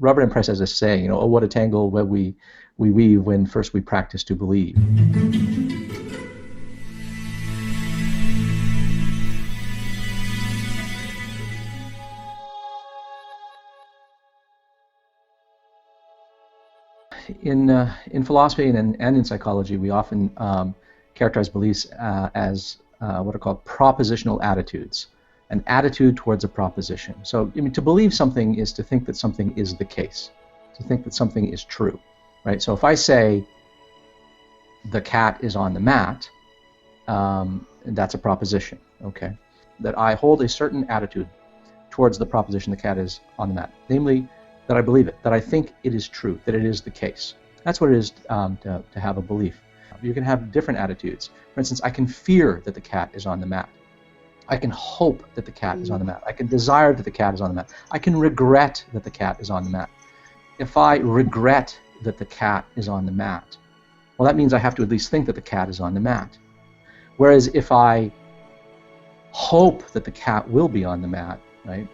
Robert M. Price has this saying, oh, what a tangle web we weave when first we practice to believe. In philosophy and in psychology, we often characterize beliefs as what are called propositional attitudes, an attitude towards a proposition. So, I mean, to believe something is to think that something is the case, to think that something is true, right? So if I say the cat is on the mat, that's a proposition, okay? That I hold a certain attitude towards the proposition the cat is on the mat, namely that I believe it, that I think it is true, that it is the case. That's what it is to have a belief. You can have different attitudes. For instance, I can fear that the cat is on the mat. I can hope that the cat is on the mat. I can desire that the cat is on the mat. I can regret that the cat is on the mat. If I regret that the cat is on the mat, well, that means I have to at least think that the cat is on the mat. Whereas if I hope that the cat will be on the mat, right,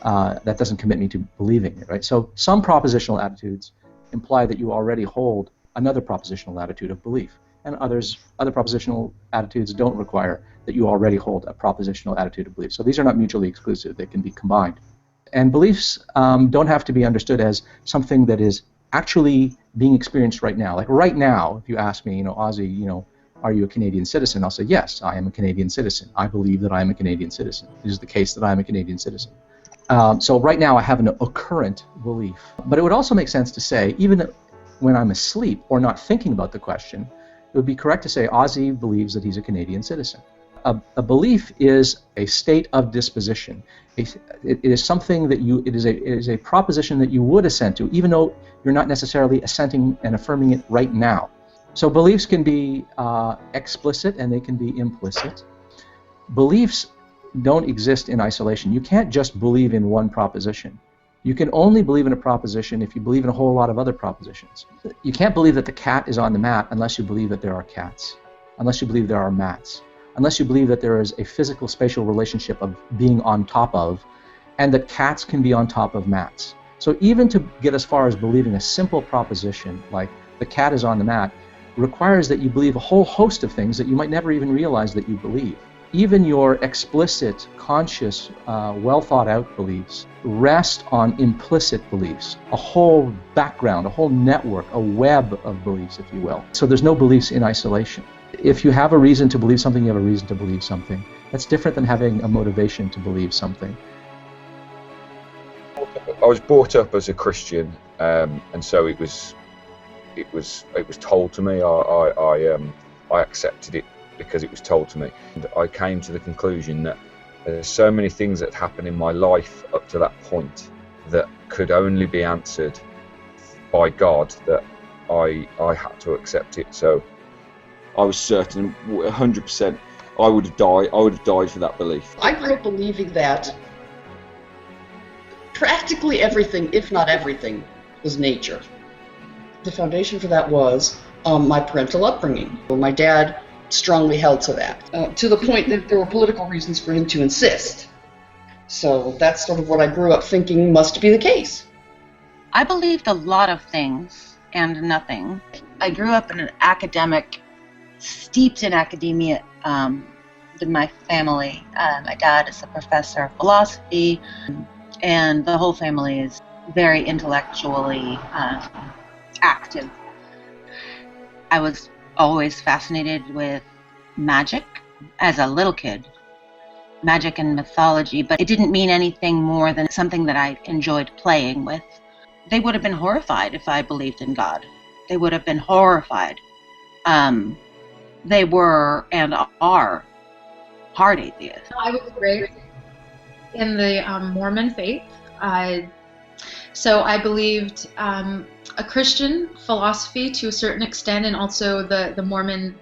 that doesn't commit me to believing it, right? So some propositional attitudes imply that you already hold another propositional attitude of belief, and other propositional attitudes don't require that you already hold a propositional attitude of belief. So these are not mutually exclusive; they can be combined. And beliefs don't have to be understood as something that is actually being experienced right now. Like right now, if you ask me, Ozzy, are you a Canadian citizen? I'll say, yes, I am a Canadian citizen. I believe that I am a Canadian citizen. It is the case that I am a Canadian citizen. So right now I have a current belief. But it would also make sense to say, even when I'm asleep or not thinking about the question, it would be correct to say Ozzy believes that he's a Canadian citizen. A belief is a state of disposition. It is something that it is a proposition that you would assent to, even though you're not necessarily assenting and affirming it right now. So beliefs can be explicit and they can be implicit. Beliefs don't exist in isolation. You can't just believe in one proposition. You can only believe in a proposition if you believe in a whole lot of other propositions. You can't believe that the cat is on the mat unless you believe that there are cats, unless you believe there are mats, unless you believe that there is a physical spatial relationship of being on top of, and that cats can be on top of mats. So even to get as far as believing a simple proposition like the cat is on the mat requires that you believe a whole host of things that you might never even realize that you believe. Even your explicit, conscious, well-thought-out beliefs rest on implicit beliefs, a whole background, a whole network, a web of beliefs, if you will. So there's no beliefs in isolation. If you have a reason to believe something, you have a reason to believe something. That's different than having a motivation to believe something. I was brought up as a Christian, and so it was told to me. I accepted it because it was told to me. And I came to the conclusion that there's so many things that happened in my life up to that point that could only be answered by God that I had to accept it. So I was certain, 100%, I would have died for that belief. I grew up believing that practically everything, if not everything, was nature. The foundation for that was my parental upbringing. My dad strongly held to that, to the point that there were political reasons for him to insist. So that's sort of what I grew up thinking must be the case. I believed a lot of things and nothing. I grew up in an academic, steeped in academia with my family. My dad is a professor of philosophy, and the whole family is very intellectually active. I was always fascinated with magic as a little kid, magic and mythology, but it didn't mean anything more than something that I enjoyed playing with. They would have been horrified if I believed in God. They would have been horrified. They were and are hard atheists. I was raised in the Mormon faith. So I believed a Christian philosophy to a certain extent, and also the Mormon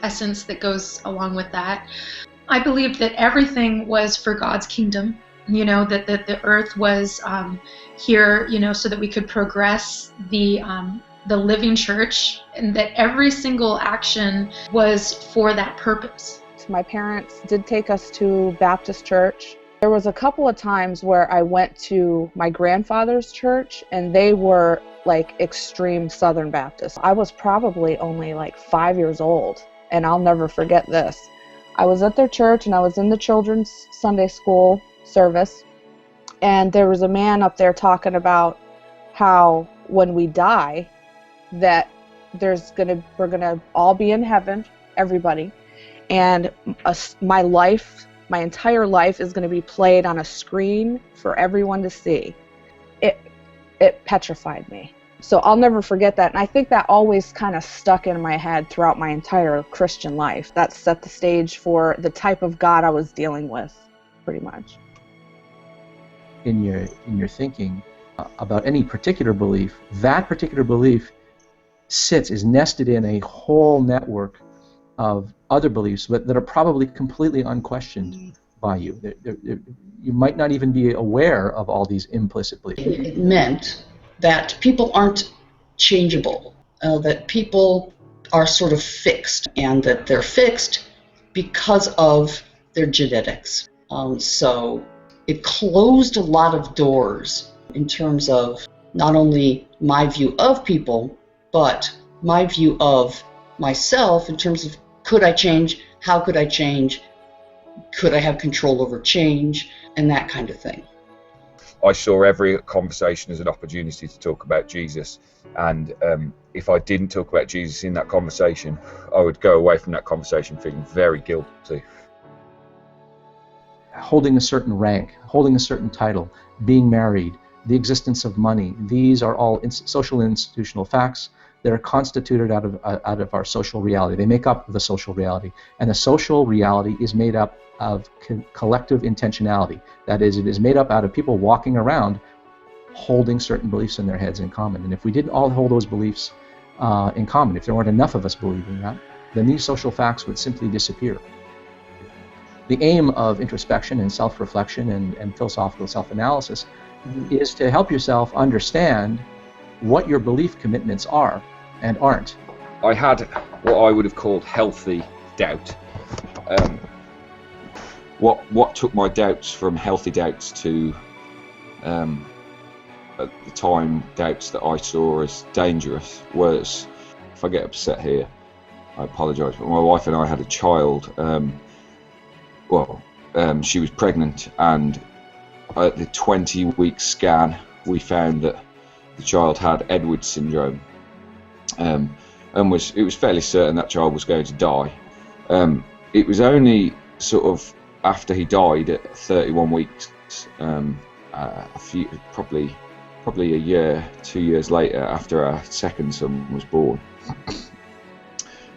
essence that goes along with that. I believed that everything was for God's kingdom, that the earth was here, so that we could progress the living church, and that every single action was for that purpose. My parents did take us to Baptist church. There was a couple of times where I went to my grandfather's church, and they were like extreme Southern Baptists. I was probably only like 5 years old, and I'll never forget this. I was at their church, and I was in the children's Sunday school service, and there was a man up there talking about how when we die, that we're gonna all be in heaven, everybody, and my entire life is going to be played on a screen for everyone to see. It petrified me. So I'll never forget that. And I think that always kind of stuck in my head throughout my entire Christian life. That set the stage for the type of God I was dealing with, pretty much. In your thinking about any particular belief, that particular belief is nested in a whole network of other beliefs that are probably completely unquestioned by you. You might not even be aware of all these implicit beliefs. It meant that people aren't changeable, that people are sort of fixed, and that they're fixed because of their genetics. So it closed a lot of doors in terms of not only my view of people, but my view of myself in terms of, could I change? How could I change? Could I have control over change? And that kind of thing. I saw every conversation as an opportunity to talk about Jesus, and if I didn't talk about Jesus in that conversation, I would go away from that conversation feeling very guilty. Holding a certain rank, holding a certain title, being married, the existence of money, these are all social and institutional facts that are constituted out of our social reality. They make up the social reality. And the social reality is made up of collective intentionality. That is, it is made up out of people walking around holding certain beliefs in their heads in common. And if we didn't all hold those beliefs in common, if there weren't enough of us believing that, then these social facts would simply disappear. The aim of introspection and self-reflection and philosophical self-analysis is to help yourself understand what your belief commitments are and aren't. I had what I would have called healthy doubt. What took my doubts from healthy doubts to, at the time, doubts that I saw as dangerous was, if I get upset here, I apologise, but my wife and I had a child. She was pregnant, and at the 20-week scan, we found that the child had Edwards syndrome, and it was fairly certain that child was going to die. It was only sort of after he died at 31 weeks, probably a year, 2 years later, after our second son was born,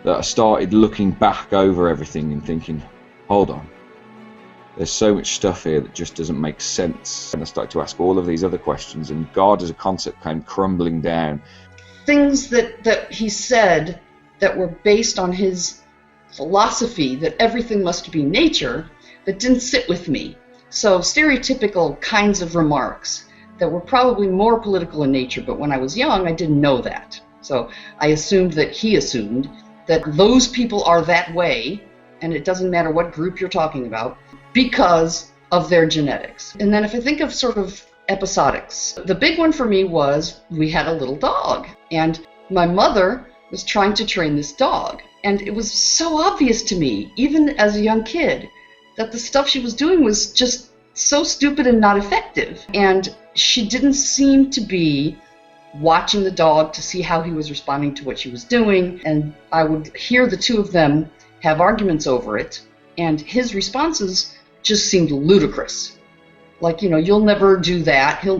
that I started looking back over everything and thinking, hold on, there's so much stuff here that just doesn't make sense. And I started to ask all of these other questions, and God as a concept came crumbling down. Things that he said that were based on his philosophy that everything must be nature, that didn't sit with me. So stereotypical kinds of remarks that were probably more political in nature, but when I was young, I didn't know that. So I assumed that he assumed that those people are that way, and it doesn't matter what group you're talking about, because of their genetics. And then if I think of sort of episodics, the big one for me was we had a little dog, and my mother was trying to train this dog. And it was so obvious to me, even as a young kid, that the stuff she was doing was just so stupid and not effective. And she didn't seem to be watching the dog to see how he was responding to what she was doing. And I would hear the two of them have arguments over it, and his responses just seemed ludicrous. Like, you'll never do that. He'll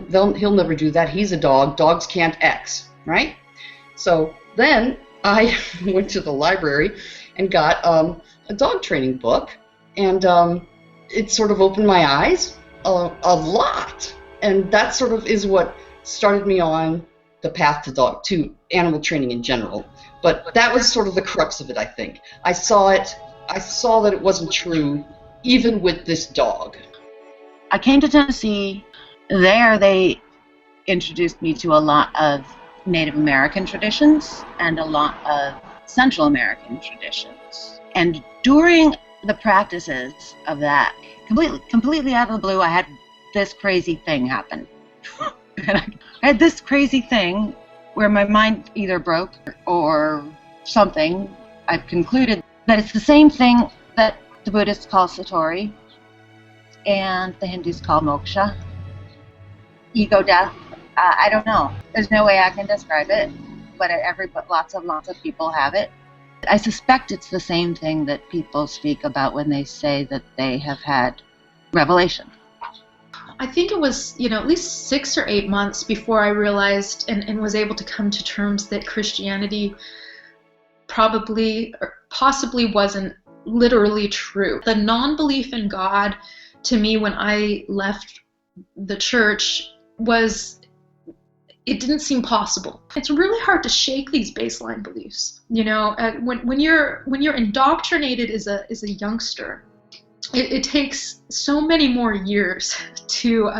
never do that. He's a dog. Dogs can't X, right? So then I went to the library and got a dog training book, and it sort of opened my eyes a lot. And that sort of is what started me on the path to animal training in general. But that was sort of the crux of it, I think. I saw that it wasn't true, even with this dog. I came to Tennessee. There they introduced me to a lot of Native American traditions and a lot of Central American traditions. And during the practices of that, completely out of the blue, I had this crazy thing happen. And I had this crazy thing where my mind either broke or something. I've concluded that it's the same thing that the Buddhists call satori and the Hindus call moksha, ego death. I don't know. There's no way I can describe it, but lots of people have it. I suspect it's the same thing that people speak about when they say that they have had revelation. I think it was, at least 6 or 8 months before I realized and was able to come to terms that Christianity probably or possibly wasn't literally true. The non-belief in God, to me, when I left the church, it didn't seem possible. It's really hard to shake these baseline beliefs. When you're indoctrinated as a youngster, it takes so many more years to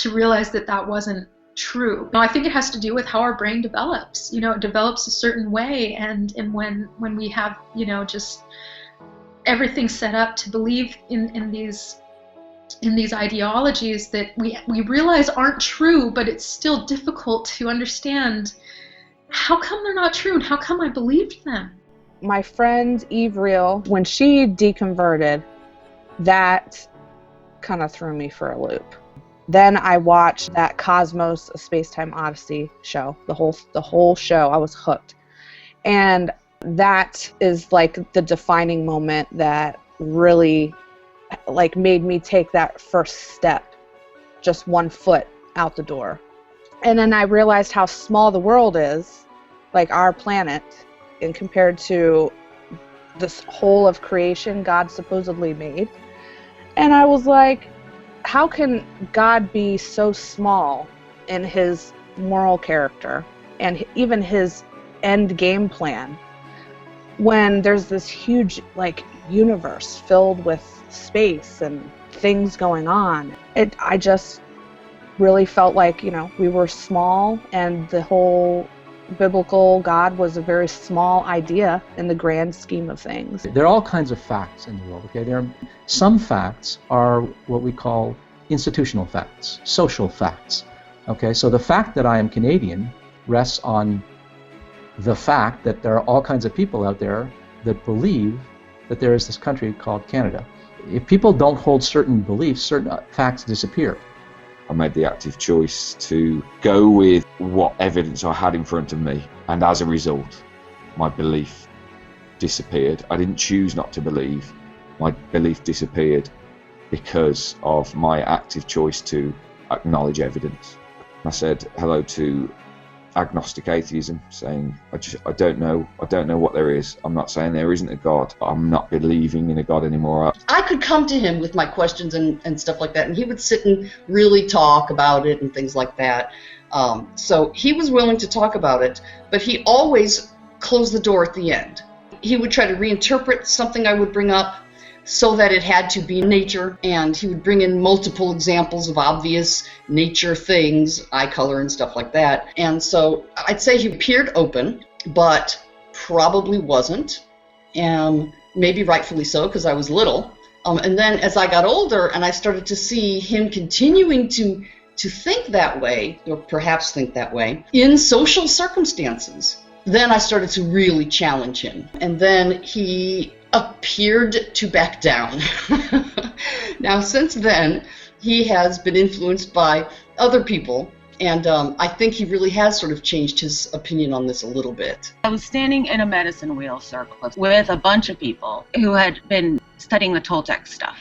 realize that wasn't true. I think it has to do with how our brain develops. It develops a certain way, and when we have just everything set up to believe in these ideologies that we realize aren't true, but it's still difficult to understand how come they're not true and how come I believed them. My friend Eve Reel, when she deconverted, that kind of threw me for a loop. Then I watched that Cosmos: A Space-Time Odyssey show, the whole show. I was hooked. And that is like the defining moment that really made me take that first step, just 1 foot out the door. And then I realized how small the world is, like our planet, and compared to this whole of creation God supposedly made. And I was like, how can God be so small in his moral character and even his end game plan when there's this huge universe filled with space and things going on? I just really felt like, we were small, and the whole biblical God was a very small idea in the grand scheme of things. There are all kinds of facts in the world, okay? Some facts are what we call institutional facts, social facts, okay? So the fact that I am Canadian rests on the fact that there are all kinds of people out there that believe that there is this country called Canada. If people don't hold certain beliefs, certain facts disappear. I made the active choice to go with what evidence I had in front of me, and as a result, my belief disappeared. I didn't choose not to believe. My belief disappeared because of my active choice to acknowledge evidence. I said hello to agnostic atheism, saying I don't know what there is. I'm not saying there isn't a God. I'm not believing in a God anymore. I could come to him with my questions and stuff like that, and he would sit and really talk about it and things like that. So he was willing to talk about it, but he always closed the door at the end. He would try to reinterpret something I would bring up so that it had to be nature, and he would bring in multiple examples of obvious nature things, eye color and stuff like that. And so I'd say he appeared open, but probably wasn't, and maybe rightfully so because I was little. And then as I got older and I started to see him continuing to think that way, or perhaps think that way, in social circumstances, then I started to really challenge him. And then he appeared to back down. Now, since then, he has been influenced by other people, and I think he really has sort of changed his opinion on this a little bit. I was standing in a medicine wheel circle with a bunch of people who had been studying the Toltec stuff.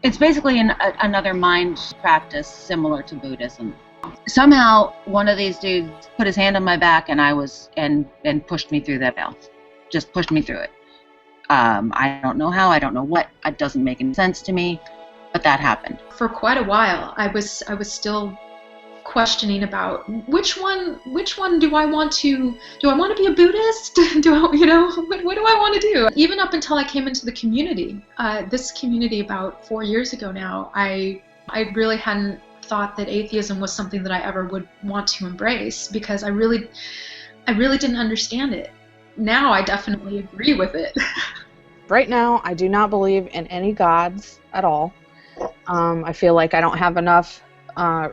It's basically another mind practice similar to Buddhism. Somehow, one of these dudes put his hand on my back and pushed me through that veil. Just pushed me through it. I don't know how, I don't know what, it doesn't make any sense to me, but that happened. For quite a while, I was still questioning about which one do I want to be a Buddhist? What do I want to do? Even up until I came into the community, this community about 4 years ago now, I really hadn't thought that atheism was something that I ever would want to embrace, because I really didn't understand it. Now I definitely agree with it. Right now, I do not believe in any gods at all. I feel like I don't have enough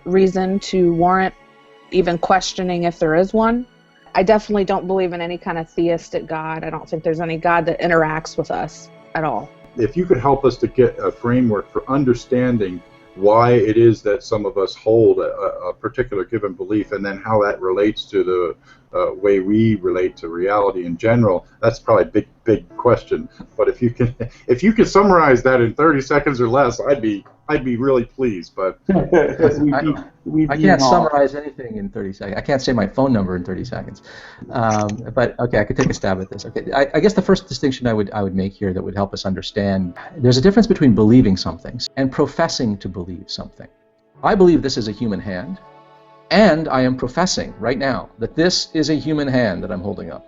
reason to warrant even questioning if there is one. I definitely don't believe in any kind of theistic God. I don't think there's any God that interacts with us at all. If you could help us to get a framework for understanding why it is that some of us hold a particular given belief, and then how that relates to the way we relate to reality in general, that's probably a big question. But if you could summarize that in 30 seconds or less, I'd be really pleased. But I can't summarize anything in 30 seconds. I can't say my phone number in 30 seconds. But okay, I could take a stab at this. Okay, I guess the first distinction I would make here that would help us understand, there's a difference between believing something and professing to believe something. I believe this is a human hand, and I am professing right now that this is a human hand that I'm holding up.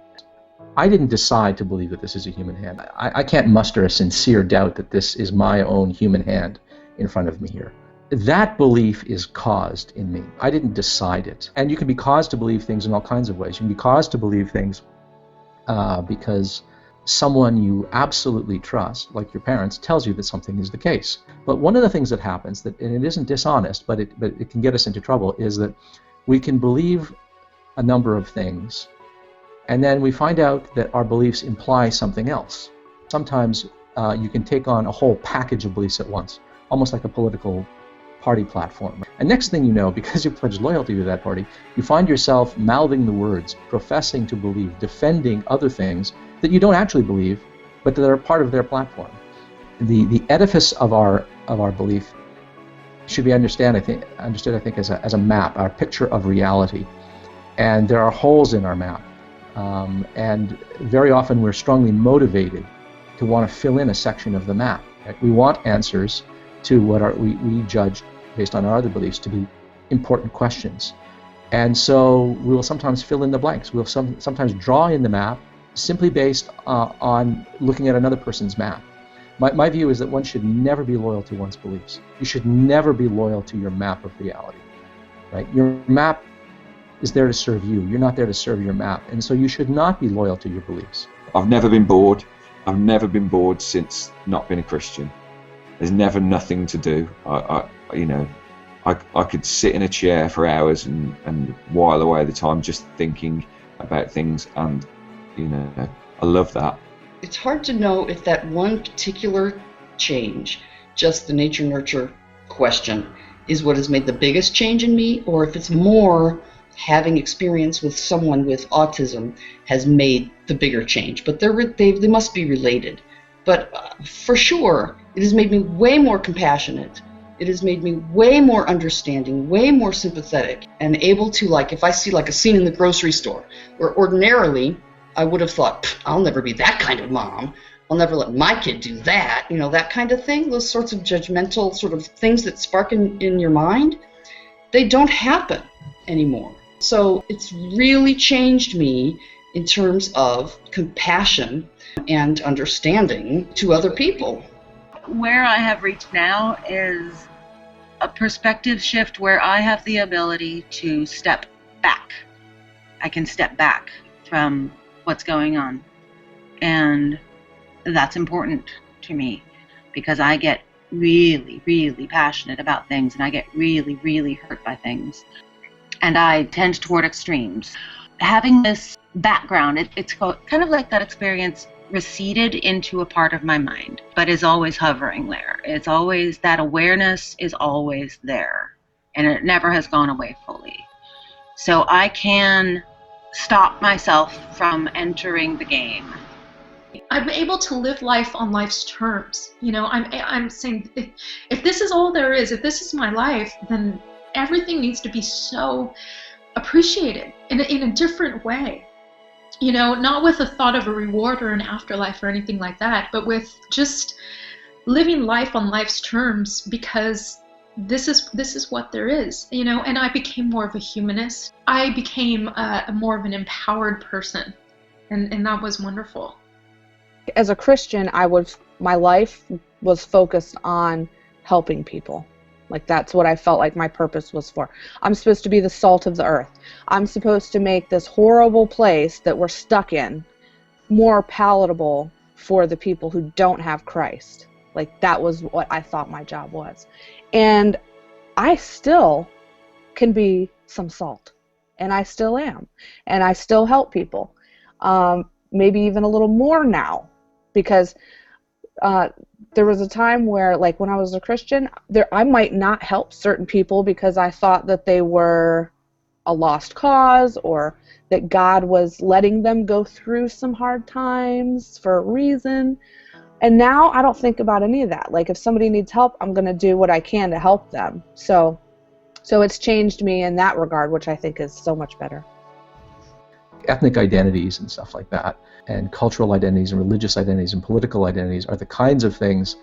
I didn't decide to believe that this is a human hand. I can't muster a sincere doubt that this is my own human hand in front of me here. That belief is caused in me. I didn't decide it. And you can be caused to believe things in all kinds of ways. You can be caused to believe things because someone you absolutely trust, like your parents, tells you that something is the case. But one of the things that happens, and it isn't dishonest, but it can get us into trouble, is that we can believe a number of things, and then we find out that our beliefs imply something else. Sometimes you can take on a whole package of beliefs at once, almost like a political party platform. And next thing you know, because you pledged loyalty to that party, you find yourself mouthing the words, professing to believe, defending other things that you don't actually believe, but that are part of their platform. The edifice of our belief should be understood, I think, as a map, our picture of reality. And there are holes in our map. And very often we're strongly motivated to want to fill in a section of the map. Right? We want answers to what we judge based on our other beliefs to be important questions. And so we will sometimes fill in the blanks. We'll sometimes draw in the map simply based on looking at another person's map. My view is that one should never be loyal to one's beliefs. You should never be loyal to your map of reality. Right? Your map is there to serve you. You're not there to serve your map. And so you should not be loyal to your beliefs. I've never been bored. I've never been bored since not being a Christian. There's never nothing to do. I could sit in a chair for hours and while away the time just thinking about things, and I love that. It's hard to know if that one particular change, just the nature-nurture question, is what has made the biggest change in me, or if it's more having experience with someone with autism has made the bigger change. But they must be related. But for sure, it has made me way more compassionate. It has made me way more understanding, way more sympathetic, and able to, like, if I see like a scene in the grocery store where ordinarily I would have thought, I'll never be that kind of mom. I'll never let my kid do that. That kind of thing. Those sorts of judgmental sort of things that spark in your mind, they don't happen anymore. So it's really changed me in terms of compassion and understanding to other people. Where I have reached now is a perspective shift where I have the ability to step back. I can step back from what's going on. And that's important to me because I get really, really passionate about things, and I get really, really hurt by things. And I tend toward extremes. Having this background, it's kind of like that experience receded into a part of my mind, but is always hovering there. It's always, that awareness is always there, and it never has gone away fully. So I can stop myself from entering the game. I'm able to live life on life's terms. I'm saying if this is all there is, if this is my life, then everything needs to be so appreciated in a different way. Not with a thought of a reward or an afterlife or anything like that, but with just living life on life's terms, because this is what there is, and I became more of a humanist. I became a more of an empowered person, and that was wonderful. As a Christian, my life was focused on helping people. Like, that's what I felt like my purpose was for. I'm supposed to be the salt of the earth. I'm supposed to make this horrible place that we're stuck in more palatable for the people who don't have Christ. Like, that was what I thought my job was. And I still can be some salt, and I still am, and I still help people, maybe even a little more now, because there was a time where, like when I was a Christian, I might not help certain people because I thought that they were a lost cause, or that God was letting them go through some hard times for a reason. And now I don't think about any of that. Like if somebody needs help, I'm going to do what I can to help them. So it's changed me in that regard, which I think is so much better. Ethnic identities and stuff like that, and cultural identities and religious identities and political identities are the kinds of things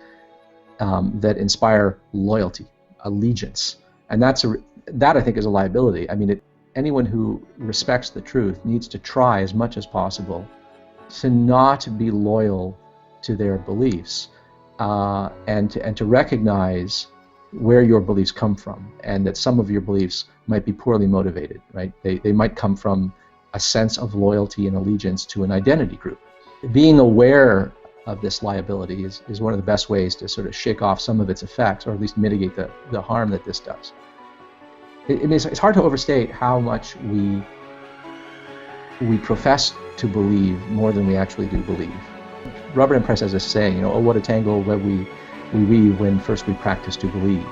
that inspire loyalty, allegiance. And that I think is a liability. I mean, anyone who respects the truth needs to try as much as possible to not be loyal to their beliefs, and to recognize where your beliefs come from, and that some of your beliefs might be poorly motivated, right? They might come from a sense of loyalty and allegiance to an identity group. Being aware of this liability is one of the best ways to sort of shake off some of its effects, or at least mitigate the harm that this does. It's hard to overstate how much we profess to believe more than we actually do believe. Robert M. Price has a saying, oh, what a tangle web we weave when first we practice to believe.